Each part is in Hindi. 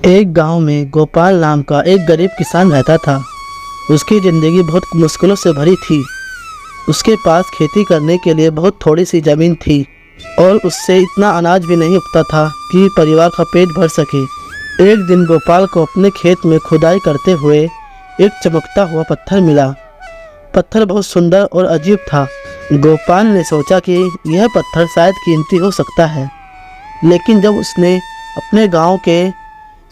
एक गांव में गोपाल नाम का एक गरीब किसान रहता था। उसकी ज़िंदगी बहुत मुश्किलों से भरी थी। उसके पास खेती करने के लिए बहुत थोड़ी सी ज़मीन थी और उससे इतना अनाज भी नहीं उगता था कि परिवार का पेट भर सके। एक दिन गोपाल को अपने खेत में खुदाई करते हुए एक चमकता हुआ पत्थर मिला। पत्थर बहुत सुंदर और अजीब था। गोपाल ने सोचा कि यह पत्थर शायद कीमती हो सकता है, लेकिन जब उसने अपने गांव के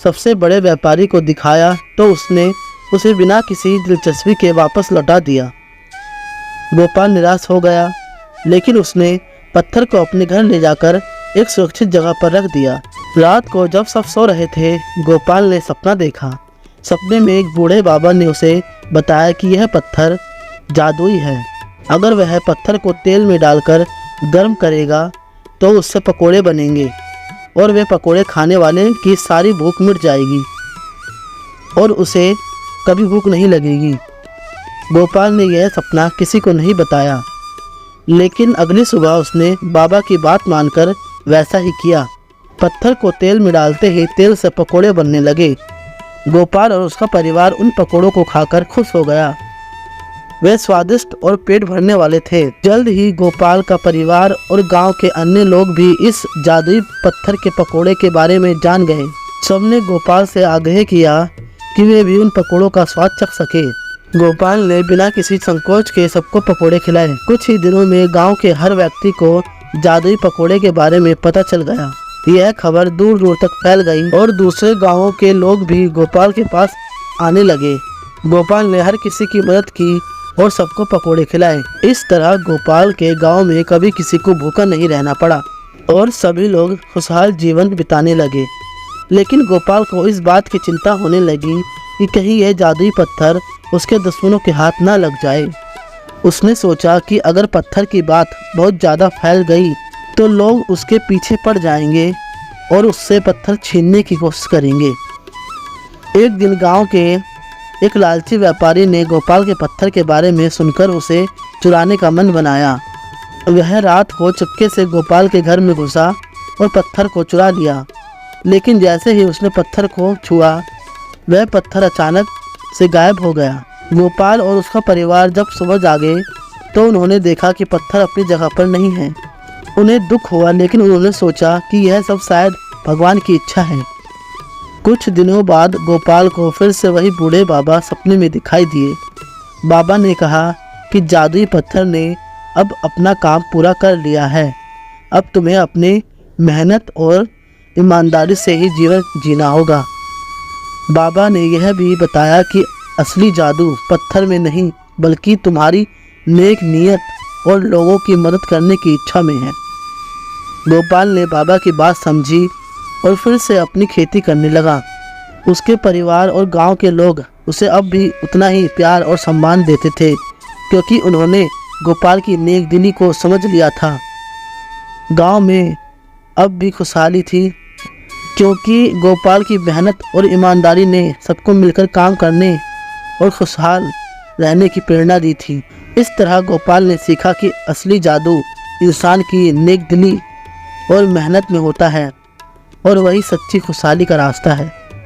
सबसे बड़े व्यापारी को दिखाया तो उसने उसे बिना किसी दिलचस्पी के वापस लौटा दिया। गोपाल निराश हो गया, लेकिन उसने पत्थर को अपने घर ले जाकर एक सुरक्षित जगह पर रख दिया। रात को जब सब सो रहे थे, गोपाल ने सपना देखा। सपने में एक बूढ़े बाबा ने उसे बताया कि यह पत्थर जादुई है। अगर वह पत्थर को तेल में डालकर गर्म करेगा तो उससे पकोड़े बनेंगे और वे पकोड़े खाने वाले की सारी भूख मिट जाएगी और उसे कभी भूख नहीं लगेगी। गोपाल ने यह सपना किसी को नहीं बताया, लेकिन अगली सुबह उसने बाबा की बात मानकर वैसा ही किया। पत्थर को तेल में डालते ही तेल से पकोड़े बनने लगे। गोपाल और उसका परिवार उन पकोड़ों को खाकर खुश हो गया। वे स्वादिष्ट और पेट भरने वाले थे। जल्द ही गोपाल का परिवार और गांव के अन्य लोग भी इस जादुई पत्थर के पकोड़े के बारे में जान गए। सबने गोपाल से आग्रह किया कि वे भी उन पकोड़ों का स्वाद चख सके। गोपाल ने बिना किसी संकोच के सबको पकोड़े खिलाए। कुछ ही दिनों में गांव के हर व्यक्ति को जादुई पकोड़े के बारे में पता चल गया। यह खबर दूर दूर तक फैल गई और दूसरे गाँवों के लोग भी गोपाल के पास आने लगे। गोपाल ने हर किसी की मदद की और सबको पकोड़े खिलाए। इस तरह गोपाल के गांव में कभी किसी को भूखा नहीं रहना पड़ा और सभी लोग खुशहाल जीवन बिताने लगे। लेकिन गोपाल को इस बात की चिंता होने लगी कि कहीं यह जादुई पत्थर उसके दुश्मनों के हाथ ना लग जाए। उसने सोचा कि अगर पत्थर की बात बहुत ज़्यादा फैल गई तो लोग उसके पीछे पड़ जाएंगे और उससे पत्थर छीनने की कोशिश करेंगे। एक दिन गाँव के एक लालची व्यापारी ने गोपाल के पत्थर के बारे में सुनकर उसे चुराने का मन बनाया। वह रात को चुपके से गोपाल के घर में घुसा और पत्थर को चुरा लिया। लेकिन जैसे ही उसने पत्थर को छुआ, वह पत्थर अचानक से गायब हो गया। गोपाल और उसका परिवार जब सुबह जागे तो उन्होंने देखा कि पत्थर अपनी जगह पर नहीं है। उन्हें दुख हुआ, लेकिन उन्होंने सोचा कि यह सब शायद भगवान की इच्छा है। कुछ दिनों बाद गोपाल को फिर से वही बूढ़े बाबा सपने में दिखाई दिए। बाबा ने कहा कि जादुई पत्थर ने अब अपना काम पूरा कर लिया है। अब तुम्हें अपनी मेहनत और ईमानदारी से ही जीवन जीना होगा। बाबा ने यह भी बताया कि असली जादू पत्थर में नहीं, बल्कि तुम्हारी नेक नीयत और लोगों की मदद करने की इच्छा में है। गोपाल ने बाबा की बात समझी और फिर से अपनी खेती करने लगा। उसके परिवार और गांव के लोग उसे अब भी उतना ही प्यार और सम्मान देते थे, क्योंकि उन्होंने गोपाल की नेक दिली को समझ लिया था। गांव में अब भी खुशहाली थी, क्योंकि गोपाल की मेहनत और ईमानदारी ने सबको मिलकर काम करने और खुशहाल रहने की प्रेरणा दी थी। इस तरह गोपाल ने सीखा कि असली जादू इंसान की नेक दिली और मेहनत में होता है और वही सच्ची खुशहाली का रास्ता है।